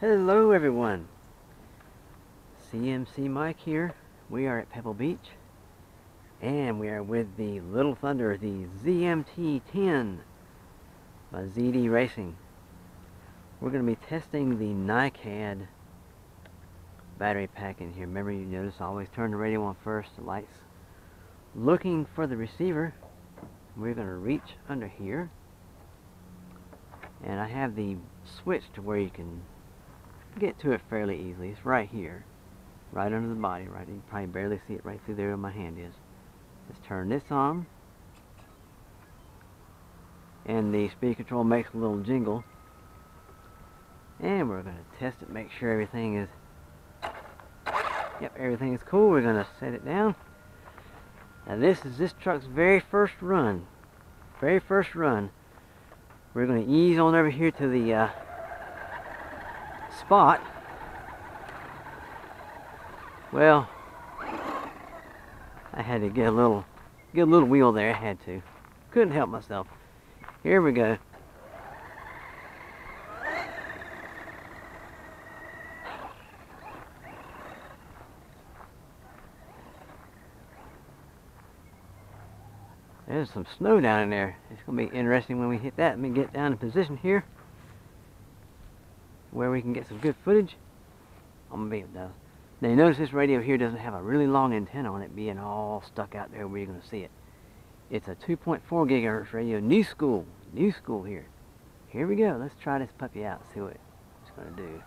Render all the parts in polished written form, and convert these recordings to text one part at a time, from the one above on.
Hello everyone, CMC Mike here. We are at Pebble Beach and we are with the Little Thunder, the ZMT-10 by ZD Racing. We're going to be testing the NiCad battery pack in here. Remember, you notice I always turn the radio on first, the lights. Looking for the receiver, we're going to reach under here and I have the switch to where you can get to it fairly easily. It's right here, right under the body, right. You can probably barely see it right through there where my hand is. Let's turn this on, and the speed control makes a little jingle, and we're going to test it, make sure everything is, everything is cool. We're going to set it down. Now this is this truck's very first run. We're going to ease on over here to the spot. Well, I had to get a little wheel there. I had to. Couldn't help myself. Here we go. There's some snow down in there. It's going to be interesting when we hit that. Let me get down in position here where we can get some good footage. I'm going to be able to. Now you notice this radio here doesn't have a really long antenna on it being all stuck out there where you're going to see it. It's a 2.4 gigahertz radio, new school here. Here we go. Let's try this puppy out, see what it's going to do.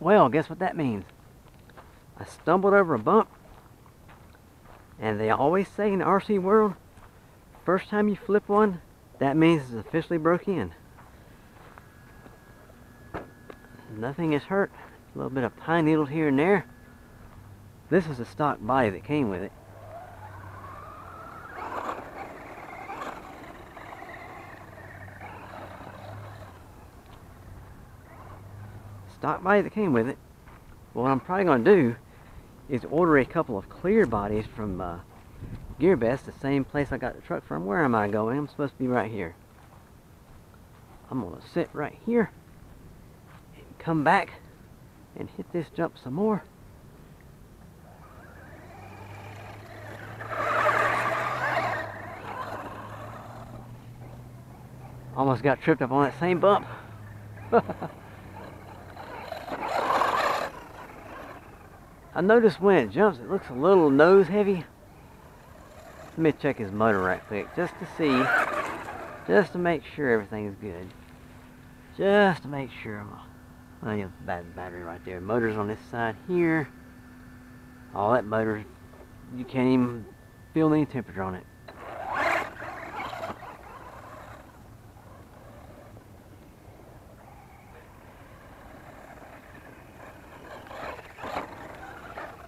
Well, guess what that means? I stumbled over a bump, and they always say in the RC world, first time you flip one, that means it's officially broke in. Nothing is hurt. A little bit of pine needle here and there. This is the stock body that came with it. Stock body that came with it. Well, what I'm probably going to do is order a couple of clear bodies from GearBest, the same place I got the truck from. Where am I going? I'm supposed to be right here. I'm going to sit right here and come back and hit this jump some more. Almost got tripped up on that same bump. I noticed when it jumps, it looks a little nose heavy. Let me check his motor right quick, just to see, just to make sure everything is good. Just to make sure. Well, you know, bad battery right there. Motor's on this side here. All that motor, you can't even feel any temperature on it.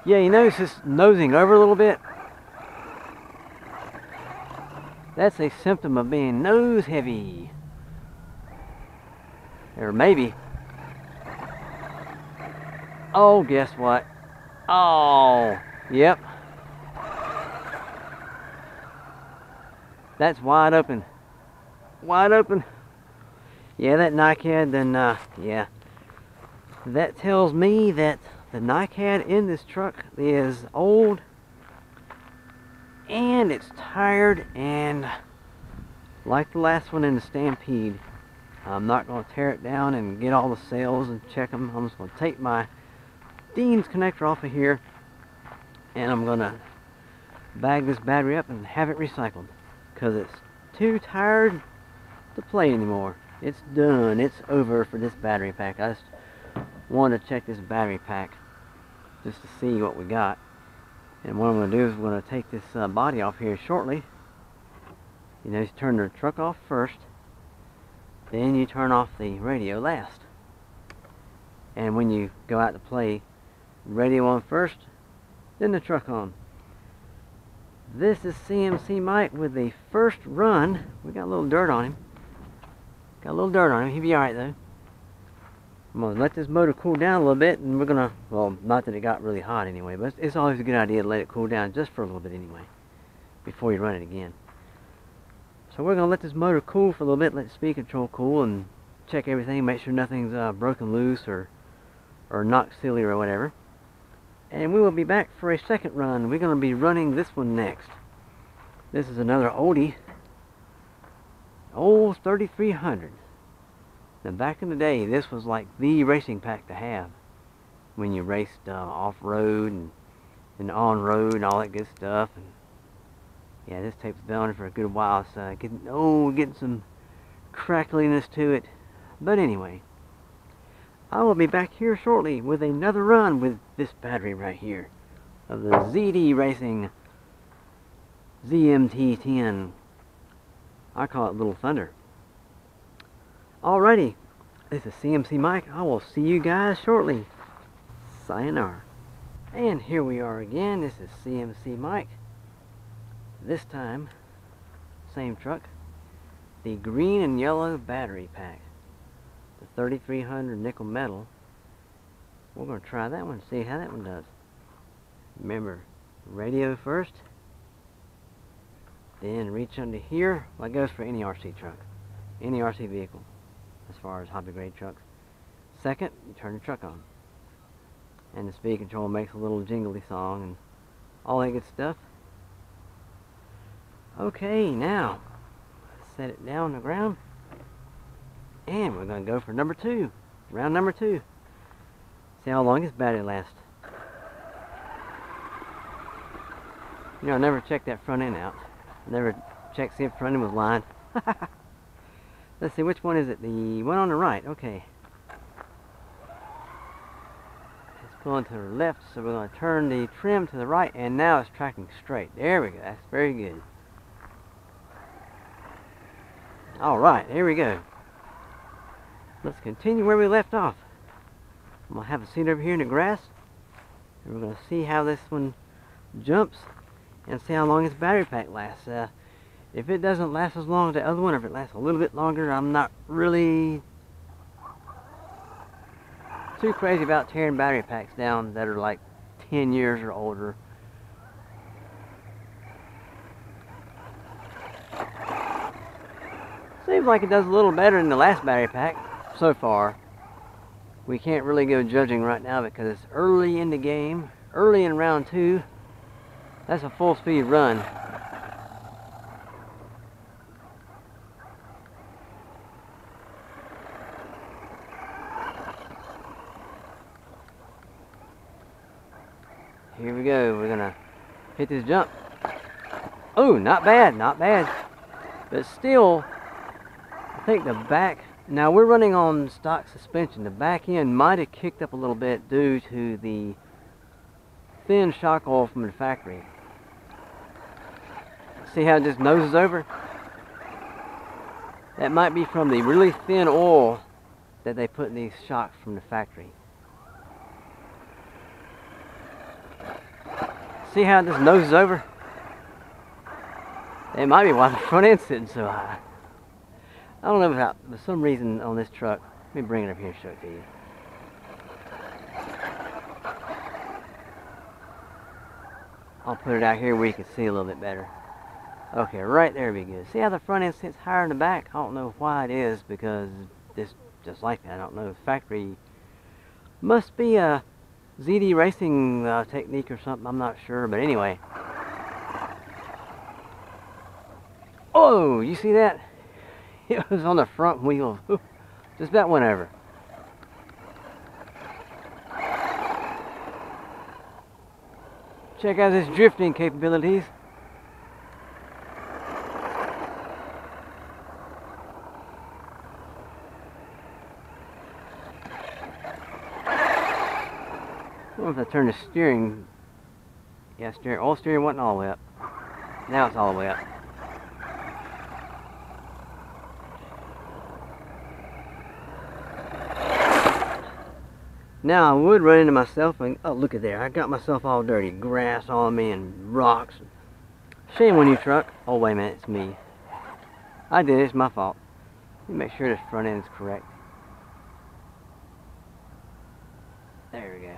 Yeah, you notice it's nosing over a little bit? That's a symptom of being nose heavy. Or maybe. Oh, guess what? Oh, yep. That's wide open. Wide open. Yeah, that NiCad, then, yeah. That tells me that the NiCad in this truck is old and it's tired, and like the last one in the Stampede, I'm not going to tear it down and get all the cells and check them. I'm just going to take my Dean's connector off of here and I'm going to bag this battery up and have it recycled because it's too tired to play anymore. It's done. It's over for this battery pack. I just wanted to check this battery pack just to see what we got. And what I'm going to do is we're going to take this body off here shortly. You know, you turn the truck off first, then you turn off the radio last. And when you go out to play, radio on first, then the truck on. This is CMC Mike with the first run. We got a little dirt on him. Got a little dirt on him. He'll be alright though. I'm going to let this motor cool down a little bit, and we're going to, well, not that it got really hot anyway, but it's always a good idea to let it cool down just for a little bit anyway, before you run it again. So we're going to let this motor cool for a little bit, let the speed control cool, and check everything, make sure nothing's broken loose or knocked silly or whatever. And we will be back for a second run. We're going to be running this one next. This is another oldie. Old 3300. Now back in the day, this was like the racing pack to have when you raced off-road and on-road and all that good stuff. And yeah, this tape's been on it for a good while, so getting some crackliness to it. But anyway, I will be back here shortly with another run with this battery right here of the ZD Racing ZMT10. I call it Little Thunder. Alrighty, this is CMC Mike. I will see you guys shortly. Sayonara. And here we are again. This is CMC Mike. This time, same truck. The green and yellow battery pack. The 3300 nickel metal. We're going to try that one, see how that one does. Remember, radio first. Then reach under here. Well, that goes for any RC truck. Any RC vehicle. As far as hobby grade trucks. Second, you turn the truck on. And the speed control makes a little jingly song and all that good stuff. Okay, now set it down on the ground. And we're going to go for number 2. Round number 2. See how long this battery lasts. You know, I never checked that front end out. I never checked see if the front end was lined. Let's see, which one is it? The one on the right. Okay. It's pulling to the left, so we're going to turn the trim to the right, and now it's tracking straight. There we go. That's very good. Alright, here we go. Let's continue where we left off. I'm going to have a seat over here in the grass, and we're going to see how this one jumps, and see how long this battery pack lasts. If it doesn't last as long as the other one, or if it lasts a little bit longer, I'm not really too crazy about tearing battery packs down that are like 10 years or older. Seems like it does a little better than the last battery pack so far. We can't really go judging right now because it's early in the game, early in round 2. That's a full speed run. Here we go. We're gonna hit this jump. Oh, not bad, not bad. But still, I think the back, now we're running on stock suspension. The back end might have kicked up a little bit due to the thin shock oil from the factory. See how it just noses over? That might be from the really thin oil that they put in these shocks from the factory. See how this noses over? It might be why the front end's sitting so high. I don't know about, for some reason on this truck. Let me bring it up here and show it to you. I'll put it out here where you can see a little bit better. Okay, right there would be good. See how the front end sits higher in the back? I don't know why it is, because it's just like that. I don't know. The factory must be a ZD racing technique or something, I'm not sure, but anyway. Oh, you see that? It was on the front wheel. Just about went over. Check out this drifting capabilities. I don't know if I turn the steering. Yeah, steering wasn't all the way up. Now it's all the way up. Now I would run into myself and, oh, look at there, I got myself all dirty. Grass on me and rocks. Shame on you, truck. Oh, wait a minute, it's me. I did it, it's my fault. Let me make sure this front end is correct. There we go.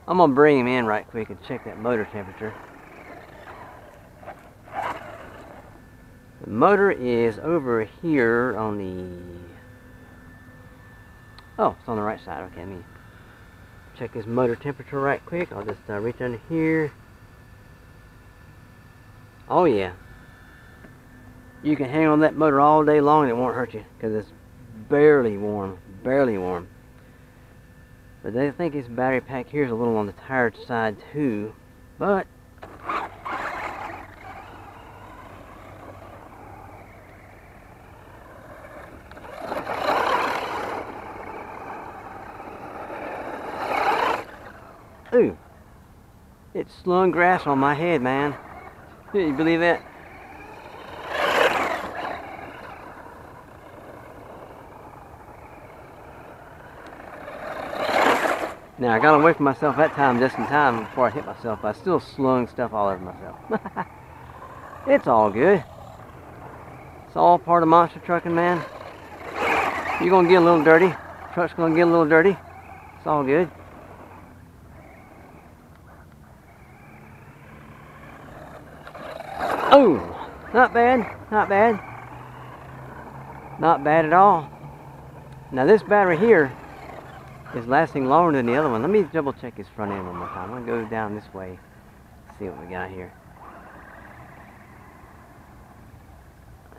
I'm gonna bring him in right quick and check that motor temperature. The motor is over here on the... Oh, it's on the right side. Okay, let me check his motor temperature right quick. I'll just reach under here. Oh yeah. You can hang on that motor all day long and it won't hurt you because it's barely warm. Barely warm. But I think his battery pack here is a little on the tired side too. But ooh, it slung grass on my head, man. Can you believe that? Now I got away from myself that time just in time before I hit myself, but I still slung stuff all over myself. It's all good. It's all part of monster trucking, man. You're gonna get a little dirty. Truck's gonna get a little dirty. It's all good. Oh, not bad, not bad. Not bad at all. Now this battery here is lasting longer than the other one. Let me double check his front end one more time. I'm gonna go down this way, see what we got here.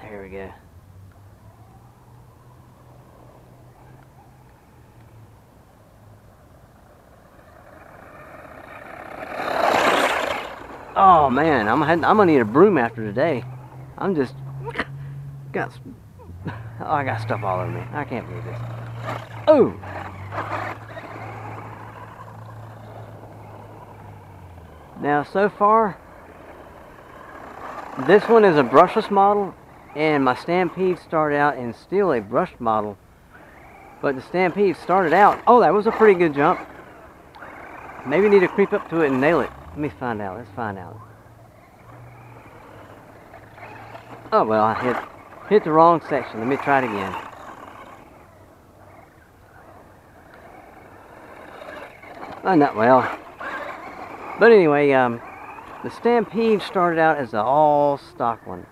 There we go. Oh man, I'm gonna need a broom after today. I'm just I got stuff all over me. I can't believe this. Oh. Now so far, this one is a brushless model, and my Stampede started out in still a brushed model. But the Stampede started out, oh, that was a pretty good jump. Maybe need to creep up to it and nail it. Let me find out. Let's find out. Oh well, I hit the wrong section. Let me try it again. Oh, not well. But anyway, the Stampede started out as an all-stock one,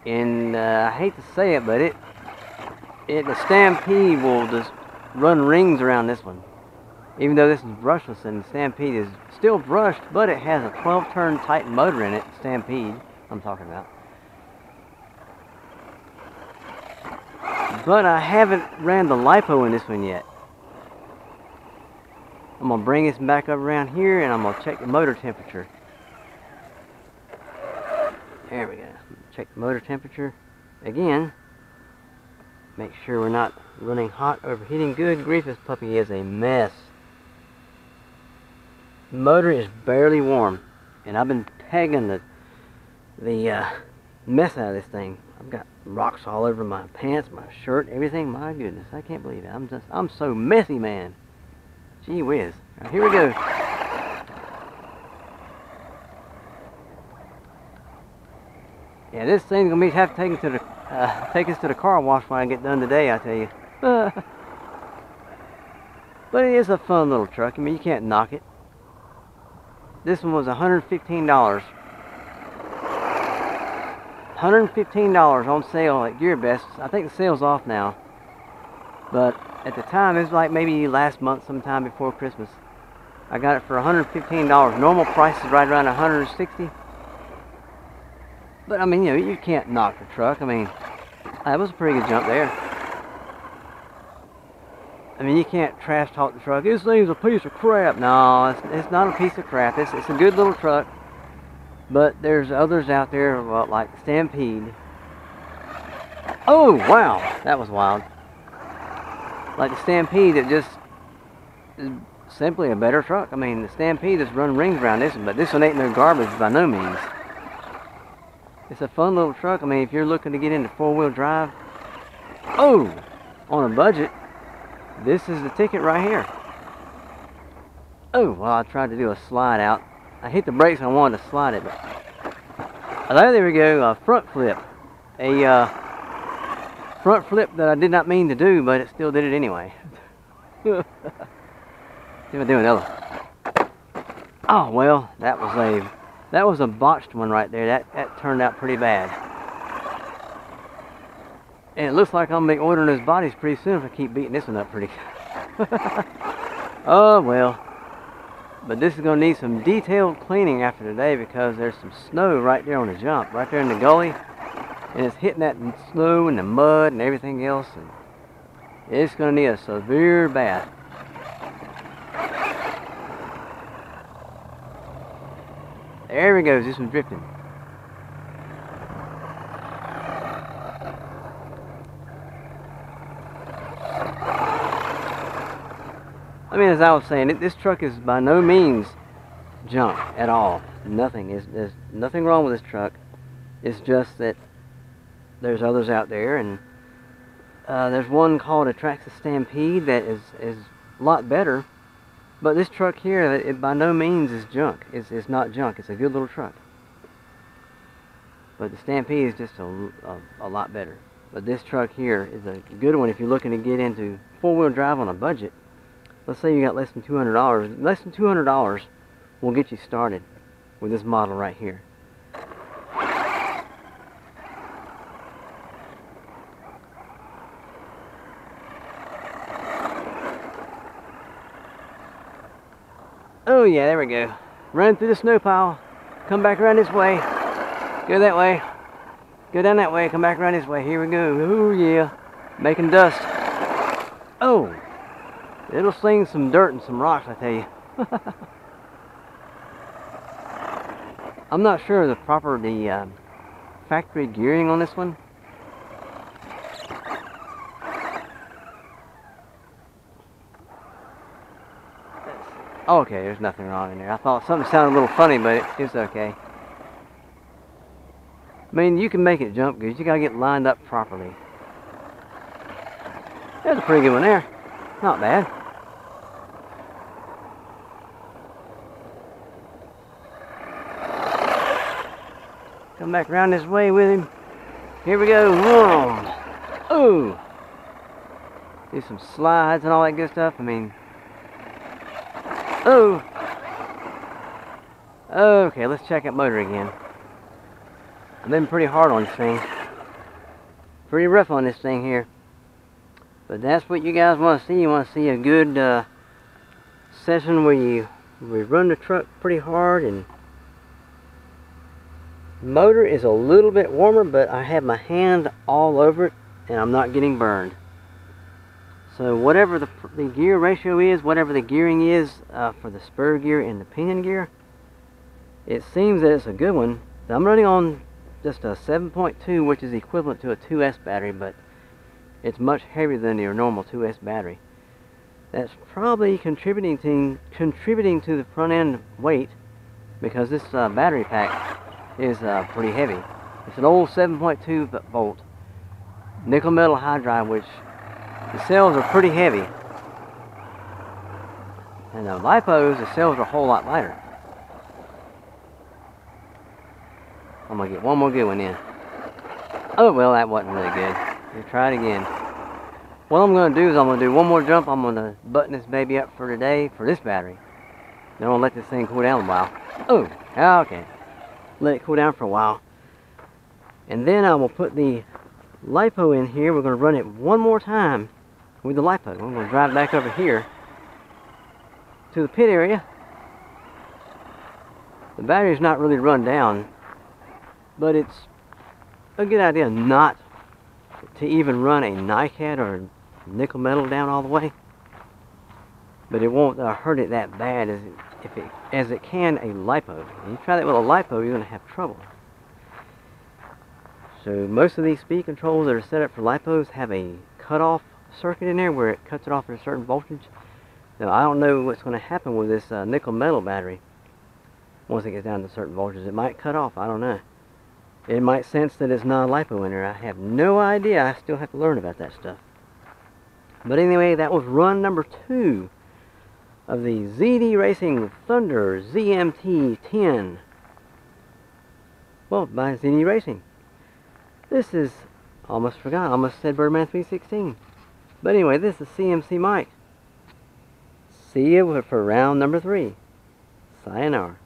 and I hate to say it, but the Stampede will just run rings around this one. Even though this is brushless and the Stampede is still brushed, but it has a 12-turn Titan motor in it, Stampede, I'm talking about. But I haven't ran the LiPo in this one yet. I'm going to bring this back up around here and I'm going to check the motor temperature. There we go. Check the motor temperature again. Make sure we're not running hot, overheating. Good grief, this puppy is a mess. The motor is barely warm, and I've been pegging the mess out of this thing. I've got rocks all over my pants, my shirt, everything. My goodness, I can't believe it. I'm so messy, man. Gee whiz. Right, here we go. Yeah, this thing's gonna have to take us to the car wash when I get done today, I tell you. But it is a fun little truck. I mean, you can't knock it. This one was $115. $115 on sale at GearBest. I think the sale's off now. But at the time, it was like maybe last month, sometime before Christmas. I got it for $115. Normal price is right around $160. But I mean, you know, you can't knock the truck. I mean, that was a pretty good jump there. I mean, you can't trash talk the truck. This thing's a piece of crap. No, it's not a piece of crap. It's a good little truck. But there's others out there, well, like Stampede. Oh, wow. That was wild. Like the Stampede, it just is simply a better truck. I mean, the Stampede is running rings around this one, but this one ain't no garbage by no means. It's a fun little truck. I mean, if you're looking to get into four-wheel drive, oh, on a budget, this is the ticket right here. Oh, well, I tried to do a slide out. I hit the brakes and I wanted to slide it, but Oh, there we go, a front flip. A front flip that I did not mean to do, but it still did it anyway. See if I do another. Oh well, that was a botched one right there. That turned out pretty bad. And it looks like I'm gonna be ordering those bodies pretty soon if I keep beating this one up pretty good. Oh well. But this is gonna need some detailed cleaning after today because there's some snow right there on the jump, right there in the gully. And it's hitting that snow and the mud and everything else, and it's gonna need a severe bath. There we go, this one's drifting. I mean, as I was saying, this truck is by no means junk at all. There's nothing wrong with this truck. It's just that there's others out there, and there's one called a Traxxas Stampede that is a lot better. But this truck here, it by no means is junk. It's not junk. It's a good little truck. But the Stampede is just a lot better. But this truck here is a good one if you're looking to get into four-wheel drive on a budget. Let's say you got less than $200. Less than $200 will get you started with this model right here. Oh yeah, there we go. Run through the snow pile. Come back around this way. Go that way. Go down that way. Come back around this way. Here we go. Oh yeah. Making dust. Oh. It'll sling some dirt and some rocks, I tell you. I'm not sure of the factory gearing on this one. Oh, okay, there's nothing wrong in there. I thought something sounded a little funny, but it's okay. I mean, you can make it jump good. You gotta get lined up properly. There's a pretty good one there. Not bad. Come back around this way with him. Here we go. Whoa. Ooh. Do some slides and all that good stuff. I mean. Oh. Okay, let's check out motor again. I've been pretty hard on this thing. Pretty rough on this thing here. But that's what you guys want to see. You want to see a good session where we run the truck pretty hard, and motor is a little bit warmer, but I have my hand all over it and I'm not getting burned. So whatever the gear ratio is, whatever the gearing is for the spur gear and the pinion gear, it seems that it's a good one. I'm running on just a 7.2, which is equivalent to a 2S battery, but it's much heavier than your normal 2S battery. That's probably contributing to the front end weight, because this battery pack is pretty heavy. It's an old 7.2 volt nickel metal hydride, which the cells are pretty heavy. And the lipos, the cells are a whole lot lighter. I'm gonna get one more good one in. Oh well, that wasn't really good. We'll try it again. What I'm gonna do is I'm gonna do one more jump. I'm gonna button this baby up for today for this battery. Then I'm gonna let this thing cool down a while. Oh, okay. Let it cool down for a while. And then I will put the lipo in here. We're gonna run it one more time with the lipo. I'm gonna drive back over here to the pit area. The battery's not really run down, but it's a good idea not to even run a NiCad or nickel metal down all the way. But it won't hurt it that bad as it can a lipo. If you try that with a lipo, you're going to have trouble. So most of these speed controls that are set up for lipos have a cutoff circuit in there where it cuts it off at a certain voltage. Now I don't know what's going to happen with this nickel metal battery once it gets down to certain voltages. It might cut off, I don't know. It might sense that it's not a lipo in there. I have no idea. I still have to learn about that stuff. But anyway, that was run number 2 of the ZD Racing Thunder ZMT 10. Well, by Zini Racing. This is, almost forgot, almost said Birdman 316. But anyway, this is CMC Mike. See you for round number 3. Sayonara.